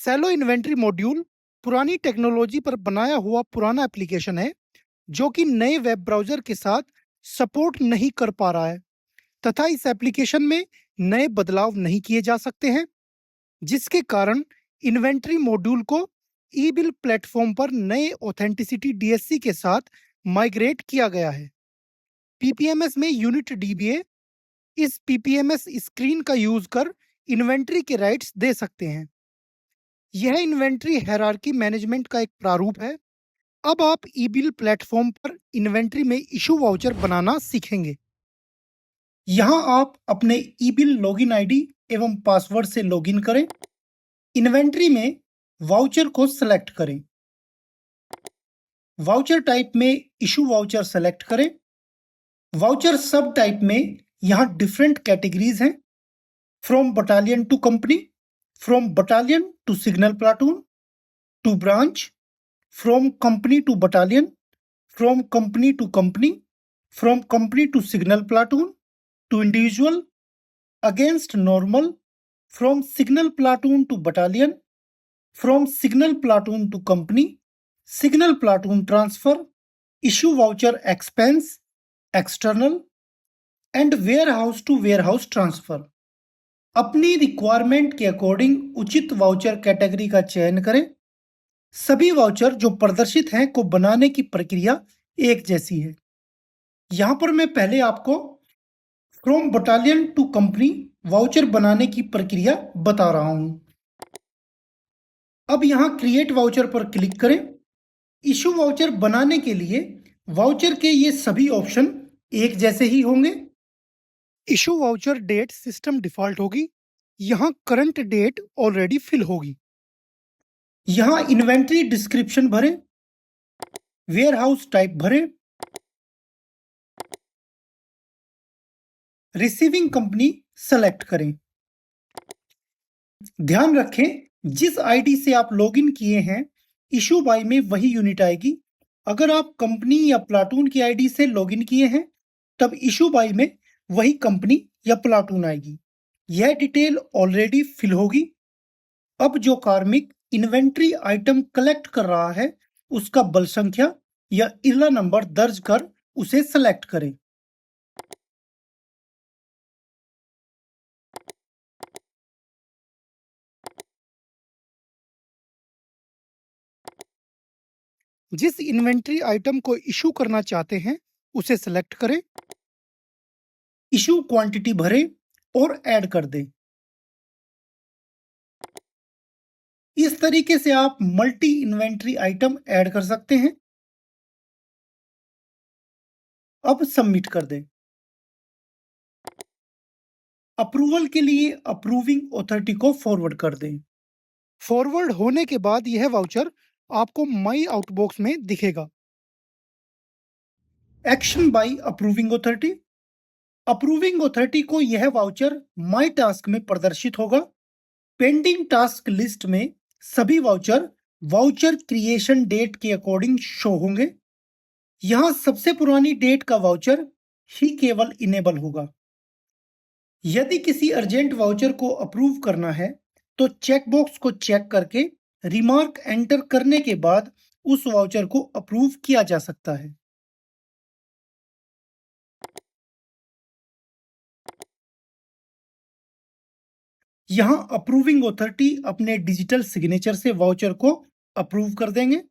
सेलो inventory module पुरानी technology पर बनाया हुआ पुराना एप्लीकेशन है जो कि नए वेब ब्राउज़र के साथ सपोर्ट नहीं कर पा रहा है तथा इस एप्लीकेशन में नए बदलाव नहीं किए जा सकते हैं, जिसके कारण इन्वेंट्री मॉड्यूल को ई-बिल प्लेटफ़ॉर्म पर नए ऑथेंटिसिटी डीएससी के साथ माइग्रेट किया गया है। पीपीएमएस में यूनिट डीबीए इस पीपीएमएस स्क्रीन का यूज़ कर इन्वेंट्री के राइट्स दे सकते हैं। यह इन्वेंट्री हायरार्की मैनेजमेंट का एक प्रारूप है। अब आप ई-बिल प्लेटफॉर्म पर इन्वेंट्री में इशू वाउचर बनाना सीखेंगे। यहाँ आप अपने ई-बिल लॉगिन आईडी एवं पासवर्ड से लॉगिन करें। इन्वेंट्री में वाउचर को सेलेक्ट करें। वाउचर टाइप में इशू वाउचर सेलेक्ट करें। वाउचर सब टाइप में यहाँ डिफरेंट कैटेगरीज हैं, from battalion to company, from battalion to signal platoon to branch, from company to battalion, from company to company, from company to signal platoon, to individual, against normal, from signal platoon to battalion, from signal platoon to company, signal platoon transfer, issue voucher expense, external, and warehouse to warehouse transfer. अपनी requirement के according उचित voucher category का चयन करें। सभी voucher जो प्रदर्शित हैं को बनाने की प्रक्रिया एक जैसी है। यहां पर मैं पहले आपको from battalion to company voucher बनाने की प्रक्रिया बता रहा हूं। अब यहां क्रिएट वाउचर पर क्लिक करें। इशू वाउचर बनाने के लिए वाउचर के ये सभी ऑप्शन एक जैसे ही होंगे। Issue voucher date system default होगी। यहां करंट डेट ऑलरेडी फिल होगी। यहां इन्वेंट्री डिस्क्रिप्शन भरें, वेयरहाउस टाइप भरें, रिसीविंग कंपनी सेलेक्ट करें। ध्यान रखें, जिस आईडी से आप लॉगिन किए हैं इशू बाय में वही यूनिट आएगी। अगर आप कंपनी या प्लाटून की आईडी से लॉगिन किए हैं तब इशू बाय में वही कंपनी या प्लाटून आएगी। यह डिटेल ऑलरेडी फिल होगी। अब जो कार्मिक इन्वेंट्री आइटम कलेक्ट कर रहा है उसका बल संख्या या इरला नंबर दर्ज कर उसे सेलेक्ट करें। जिस इन्वेंट्री आइटम को इशू करना चाहते हैं उसे सेलेक्ट करें। इशू क्वांटिटी भरें और ऐड कर दें। इस तरीके से आप मल्टी इन्वेंट्री आइटम ऐड कर सकते हैं। अब सबमिट कर दें। अप्रूवल के लिए अप्रूविंग अथॉरिटी को फॉरवर्ड कर दें। फॉरवर्ड होने के बाद यह वाउचर आपको माई आउटबॉक्स में दिखेगा। Action by approving authority. Approving authority को यह वाउचर माई टास्क में प्रदर्शित होगा। पेंडिंग टास्क लिस्ट में सभी वाउचर वाउचर क्रिएशन डेट के अकॉर्डिंग शो होंगे। यहां सबसे पुरानी डेट का वाउचर ही केवल इनेबल होगा। यदि किसी अर्जेंट वाउचर को अप्रूव करना है तो चेकबॉक्स को चेक करके रिमार्क एंटर करने के बाद उस वाउचर को अप्रूव किया जा सकता है। यहां अप्रूविंग अथॉरिटी अपने डिजिटल सिग्नेचर से वाउचर को अप्रूव कर देंगे।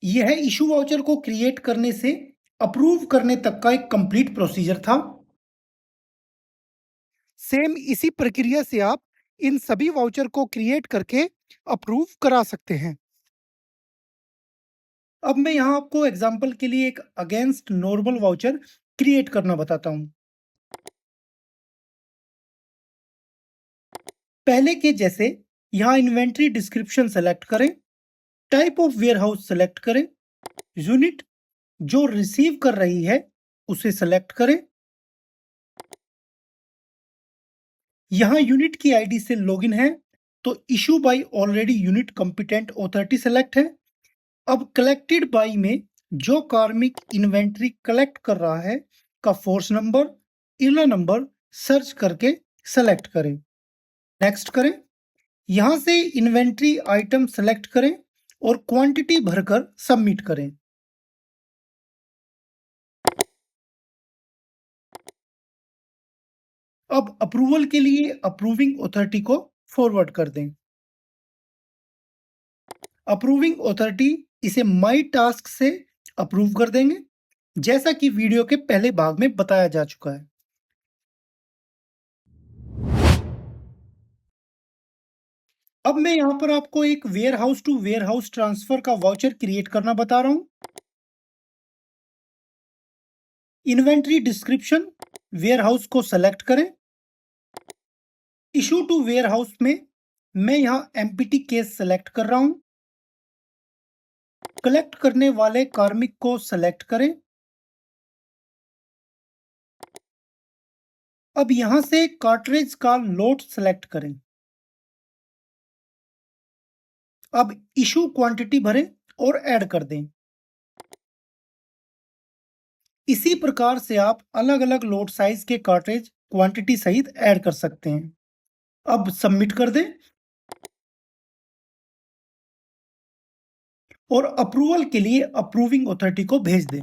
यह इशू वाउचर को क्रिएट करने से अप्रूव करने तक का एक कंप्लीट प्रोसीजर था। सेम इसी प्रक्रिया से आप इन सभी वाउचर को क्रिएट करके अप्रूव करा सकते हैं। अब मैं यहां आपको एग्जांपल के लिए एक अगेंस्ट नॉर्मल वाउचर क्रिएट करना बताता हूं। पहले के जैसे यहां इन्वेंट्री डिस्क्रिप्शन सेलेक्ट करें, टाइप ऑफ वेयरहाउस सेलेक्ट करें, यूनिट जो रिसीव कर रही है उसे सेलेक्ट करें। यहां यूनिट की आईडी से लॉगिन है तो issue bye already unit competent authority select है। अब कलेक्टेड बाई में जो कार्मिक इन्वेंट्री कलेक्ट कर रहा है का force number, inner number search करके सेलेक्ट करें। नेक्स्ट करें। यहां से इन्वेंट्री आइटम सेलेक्ट करें और क्वांटिटी भरकर सबमिट करें। अब अप्रूवल के लिए अप्रूविंग अथॉरिटी को फॉरवर्ड कर दें। अप्रूविंग अथॉरिटी इसे माई टास्क से अप्रूव कर देंगे, जैसा कि वीडियो के पहले भाग में बताया जा चुका है। अब मैं यहां पर आपको एक warehouse to warehouse transfer का वाउचर क्रिएट करना बता रहा हूं। इन्वेंट्री डिस्क्रिप्शन वेयर हाउस को सेलेक्ट करें। इशू टू वेयर हाउस में मैं यहां एमपीटी केस सेलेक्ट कर रहा हूं। कलेक्ट करने वाले कार्मिक को सेलेक्ट करें। अब यहां से कार्ट्रिज का लोड सेलेक्ट करें। अब इशू क्वांटिटी भरें और ऐड कर दें। इसी प्रकार से आप अलग अलग लोड साइज के कार्ट्रिज क्वांटिटी सहित ऐड कर सकते हैं। अब सबमिट कर दें और अप्रूवल के लिए अप्रूविंग अथॉरिटी को भेज दें।